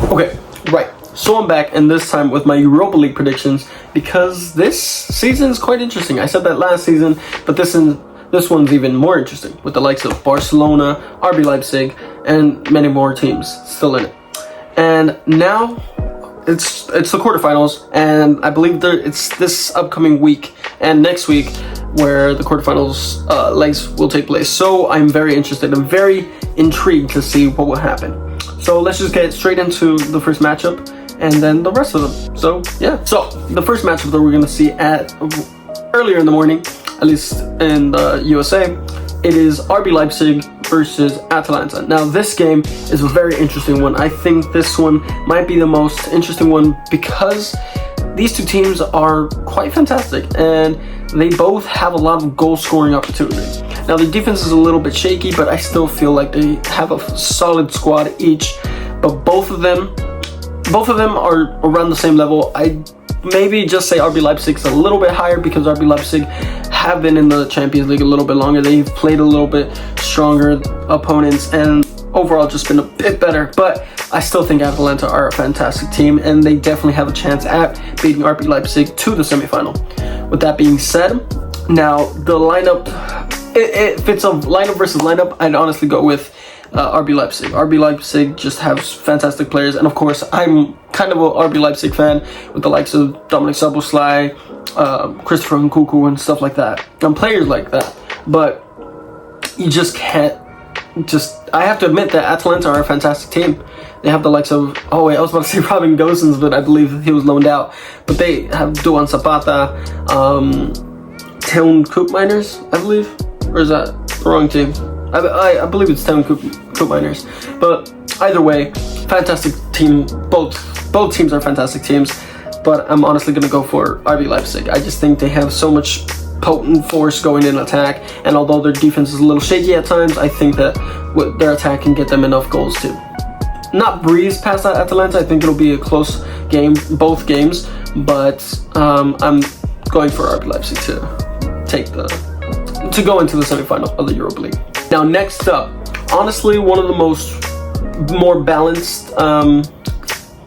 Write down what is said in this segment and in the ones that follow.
Okay, right. So I'm back, and this time with my Europa League predictions, because this season is quite interesting. I said that last season, but this one's even more interesting, with the likes of Barcelona, RB Leipzig, and many more teams still in it. And now it's the quarterfinals, and I believe it's this upcoming week and next week where the quarterfinals legs will take place. So I'm very interested. I'm very intrigued to see what will happen. So let's just get straight into the first matchup and then the rest of them. So yeah. So the first matchup that we're gonna see earlier in the morning, at least in the USA, it is RB Leipzig versus Atalanta. Now this game is a very interesting one. I think this one might be the most interesting one because these two teams are quite fantastic and they both have a lot of goal scoring opportunities. Now the defense is a little bit shaky, but I still feel like they have a solid squad each, but both of them are around the same level. I maybe just say RB Leipzig's a little bit higher because RB Leipzig have been in the Champions League a little bit longer. They've played a little bit stronger opponents and overall just been a bit better. But I still think Atalanta are a fantastic team and they definitely have a chance at beating RB Leipzig to the semifinal. With that being said, now the lineup, if it's a lineup versus lineup, I'd honestly go with RB Leipzig. RB Leipzig just has fantastic players, and of course I'm kind of a RB Leipzig fan with the likes of Dominic Szoboszlai, Christopher Nkunku and stuff like that, and players like that. But you just can't I have to admit that Atalanta are a fantastic team. They have the likes of, I was about to say Robin Gosens, but I believe he was loaned out. But they have Duan Zapata, Town Koopmeiners, I believe, or is that the wrong team? I believe it's Town Koopmeiners. But either way, fantastic team. Both teams are fantastic teams. But I'm honestly gonna go for RB Leipzig. I just think they have so much potent force going in attack, and although their defense is a little shaky at times, I think that with their attack can get them enough goals to not breeze past that Atalanta. I think it'll be a close game, both games, but I'm going for RB Leipzig to go into the semifinal of the Europa League. Now next up, honestly one of the more balanced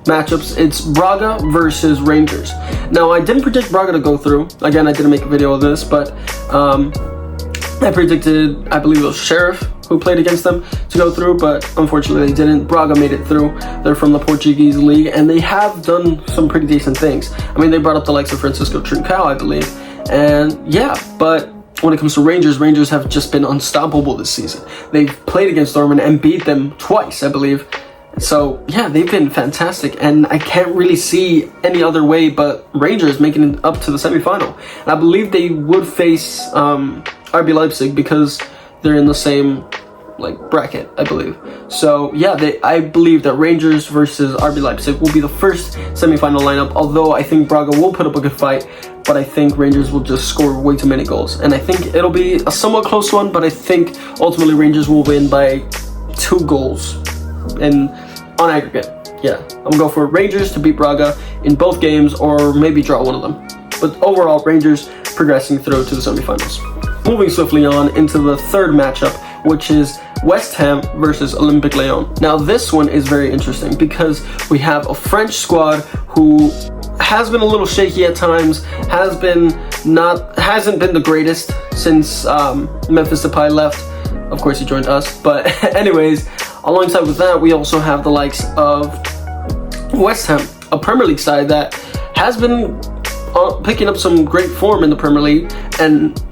matchups, it's Braga versus Rangers. Now I didn't predict Braga to go through. Again, I didn't make a video of this, but I predicted, I believe it was Sheriff who played against them to go through, but unfortunately they didn't. Braga made it through. They're from the Portuguese league and they have done some pretty decent things. I mean, they brought up the likes of Francisco Trincao, I believe, and yeah, but when it comes to Rangers have just been unstoppable this season. They've played against Dortmund and beat them twice, I believe. So yeah, they've been fantastic, and I can't really see any other way but Rangers making it up to the semifinal. And I believe they would face RB Leipzig because they're in the same bracket, I believe. So yeah, I believe that Rangers versus RB Leipzig will be the first semifinal lineup. Although I think Braga will put up a good fight, but I think Rangers will just score way too many goals, and I think it'll be a somewhat close one. But I think ultimately Rangers will win by 2 goals. And on aggregate, yeah, I'm going for Rangers to beat Braga in both games, or maybe draw one of them. But overall, Rangers progressing through to the semifinals. Moving swiftly on into the third matchup, which is West Ham versus Olympique Lyon. Now this one is very interesting because we have a French squad who has been a little shaky at times, hasn't been the greatest since Memphis Depay left. Of course, he joined us, but anyways, alongside with that, we also have the likes of West Ham, a Premier League side that has been picking up some great form in the Premier League, and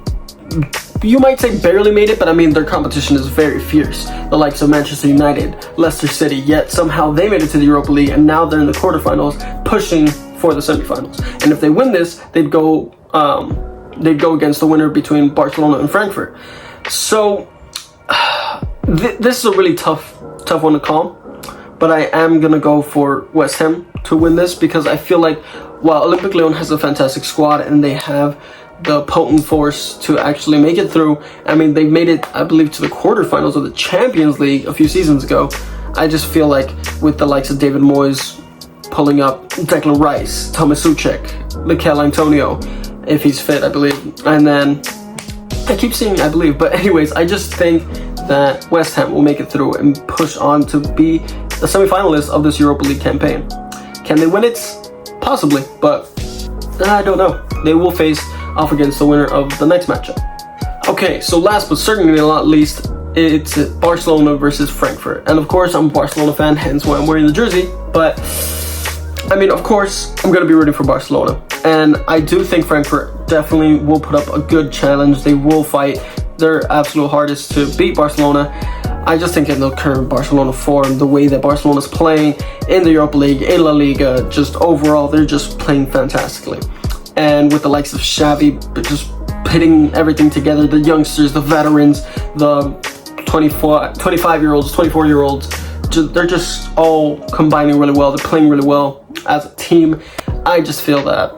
you might say barely made it, but I mean their competition is very fierce. The likes of Manchester United, Leicester City, yet somehow they made it to the Europa League, and now they're in the quarterfinals, pushing for the semifinals. And if they win this, they'd go against the winner between Barcelona and Frankfurt. So this is a really tough one to call, but I am gonna go for West Ham to win this because I feel like while Olympique Lyon has a fantastic squad and they have the potent force to actually make it through, I mean they've made it, I believe, to the quarterfinals of the Champions League a few seasons ago. I just feel like with the likes of David Moyes pulling up Declan Rice, Thomas Souček, Mikel Antonio, if he's fit, I believe, and then I keep saying I believe, but anyways, I just think that West Ham will make it through and push on to be the semi-finalists of this Europa League campaign. Can they win it? Possibly, but I don't know. They will face off against the winner of the next matchup. Okay, so last but certainly not least, it's Barcelona versus Frankfurt. And of course, I'm a Barcelona fan, hence why I'm wearing the jersey. But, I mean, of course, I'm going to be rooting for Barcelona. And I do think Frankfurt definitely will put up a good challenge. They will fight their absolute hardest to beat Barcelona. I just think in the current Barcelona form, the way that Barcelona's playing in the Europa League, in La Liga, just overall, they're just playing fantastically. And with the likes of Xavi, just pitting everything together, the youngsters, the veterans, the 25-year-olds, 24-year-olds, they're just all combining really well. They're playing really well as a team. I just feel that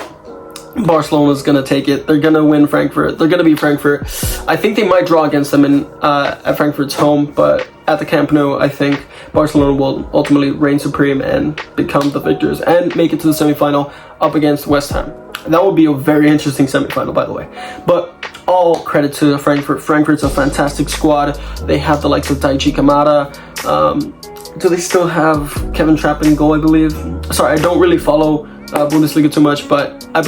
Barcelona's gonna take it. They're gonna win Frankfurt. They're gonna beat Frankfurt. I think they might draw against them at Frankfurt's home, but at the Camp Nou, I think Barcelona will ultimately reign supreme and become the victors and make it to the semi-final up against West Ham. That would be a very interesting semi-final, by the way. But all credit to Frankfurt. Frankfurt's a fantastic squad. They have the likes of Daichi Kamada. Do they still have Kevin Trapp in goal, I believe? Sorry, I don't really follow Bundesliga too much, but I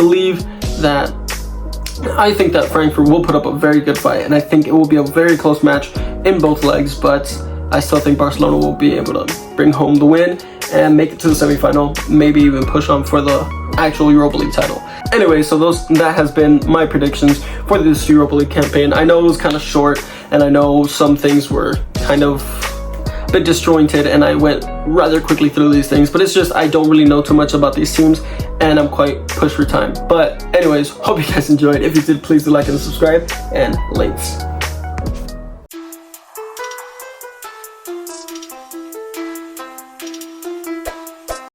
think that Frankfurt will put up a very good fight, and I think it will be a very close match in both legs, but I still think Barcelona will be able to bring home the win and make it to the semi-final, maybe even push on for the actual Europa League title. Anyway, so that has been my predictions for this Europa League campaign. I know it was kind of short, and I know some things were kind of a bit disjointed, and I went rather quickly through these things, but it's just I don't really know too much about these teams, and I'm quite pushed for time. But anyways, hope you guys enjoyed. If you did, please do like and subscribe, and links.